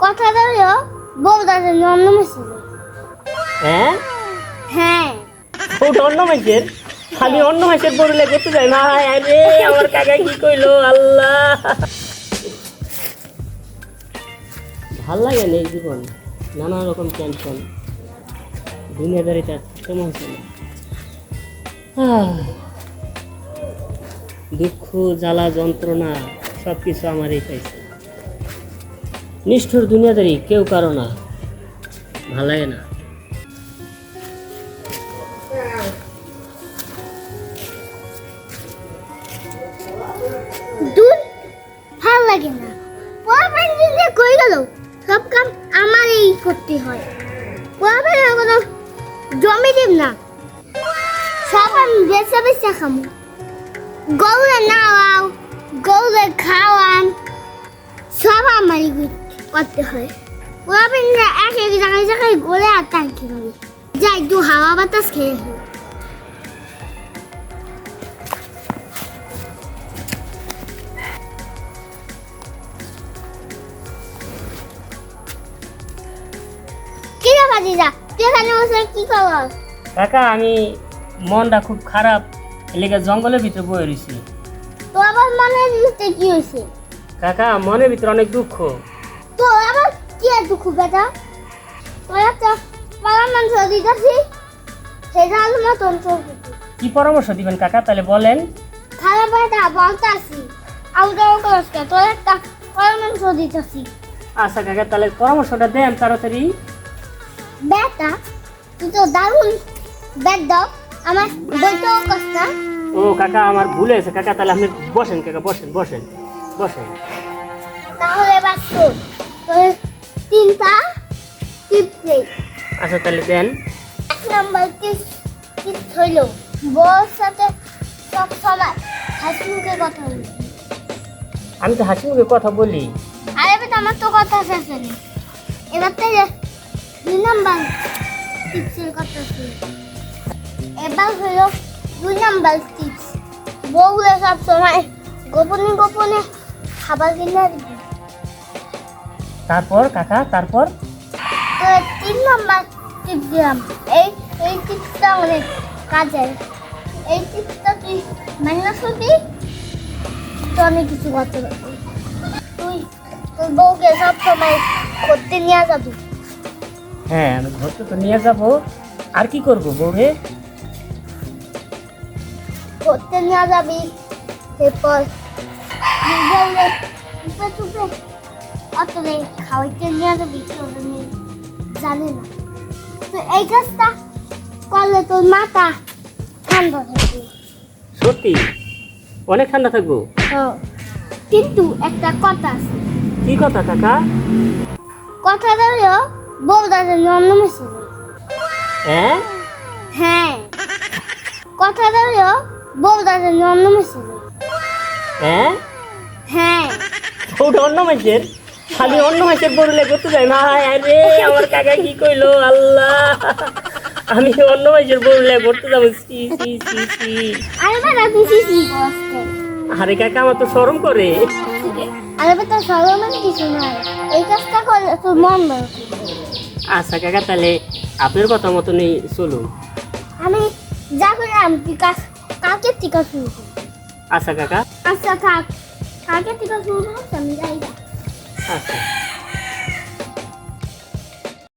কথা হলো বউদাদের অন্য মেসেজ। হ্যাঁ হ্যাঁ ওটা অন্য মাসের, খালি অন্য মাসের বড়লে করতে যায় না। আরে আমার কাকা কি কইলো আল্লাহ, ভাল লাগে না এই জীবন, নানা রকম টেনশন, দুনিয়াদারিটা কেমন হচ্ছে না। দুঃখ জ্বালা যন্ত্রণা সব কিছু আমারই পাইছে। নিষ্ঠুর দুনিয়াদারি কেউ কারো না, ভাল লাগে না। দূর ভাল লাগে না। পড়াবেন যে কই গেল, সব কাম আমারই করতে হয়। পড়াবেন কোনো জমি দিব না, সব আমি বেচা বেচা খামো। গরুরে নাওয়াও, গরুরে খাওয়ান, সব আমারই করতে হয়। পড়াবেন যে এক এক জায়গায় জায়গায় গলে আর টানতে হবে। যাই একটু হাওয়া বাতাস খেয়ে আসি। কি রে ভাতিজা, তুই এখানে বসে কি করস? কাকা আমি মনটা খুব খারাপ, এলাকা জঙ্গলের ভিতরে বয়ে রয়েছি। তো আবার মনে দিতে কি হয়েছে? কাকা মনের ভিতরে অনেক দুঃখ। তো আবার কি আর দুঃখ বেটা? তোর একটা পরামর্শ দিতেছি, সেটা হলো মতন চলবে। কি পরামর্শ দিবেন কাকা তাহলে বলেন। খারাপ বেটা বলতাছি, আউটাও করস কে? তোর একটা পরামর্শ দিতেছি। আচ্ছা কাকা তাহলে পরামর্শটা দেন তাড়াতাড়ি। বেটা তুই তো দারুণ বেদ দাও, আমার বইটাও কষ্ট। ও কাকা আমার ভুল হয়েছে কাকা, তাহলে আপনি বসেন কাকা, বসেন বসেন বসেন। তাহলে এবার শোন, তোর তিনটা টিপস নেই। আচ্ছা তাহলে দেন। এক নম্বর টিপস হইল বউর সাথে সব সময় হাসি মুখে কথা বলবি। আমি তো হাসি মুখে কথা বলি। আরে বেটা আমার তো কথা শেষ হয়নি। এবার থেকে 2 নাম্বার টিপসের কথা শুন। এবার হলো 2 নাম্বার টিপস, বউগুলো সব সময় গোপনে গোপনে খাবার কিনে দিবি। তারপর কাকা তারপর? তো 3 নাম্বার টিপস দিলাম, এই টিপসটা অনেক কাজের। এই টিপসটা তুই মেনে শুনবি তো অনেক কিছু করতে পারবি। তুই তোর বউকে সব সময় করতে নিয়ে যাবি। হ্যাঁ আমি ঘরতে তো নিয়ে যাব, আর কি করব বউরে? করতে নিয়ে যাবি, এরপর নিজের চুপে চুপে অতলে খাওয়াইতে নিয়ে যাবি, কেউ জানে না। তো এই কাজটা করলে তোর মাথা ঠান্ডা থাকবে। সত্যি অনেক ঠান্ডা থাকবো। কিন্তু একটা কথা আছে। কি কথা কাকা? কথাটা হলো বউদাদের অন্য মেসেজ। হ্যাঁ হ্যাঁ কথাটা হলো বউদাদের অন্য মেসেজ। হ্যাঁ হ্যাঁ ওটা অন্য মাসের, খালি অন্য মাসের বড়লে করতে যায় না। আরে আমার কাকা কি কইলো আল্লাহ, আমি অন্য মাসের বড়লে করতে যাবো। সি সি সি সি। আরে বেটা তুই কি করছিস? আরে কাকা আমার তো শরম করে। আরে বেটা সরল মানে কিছু নয়, এই কাজটা করলে তোর মন ভালো থাকবে। আচ্ছা কাকা তাহলে আপনার কথা মতনই চলুন। আমি যা করলাম তুই কালকে টিকা শুরু কর। আচ্ছা কাকা। আচ্ছা থাক, কালকে টিকা শুরু কর, আমি যাই। আচ্ছা।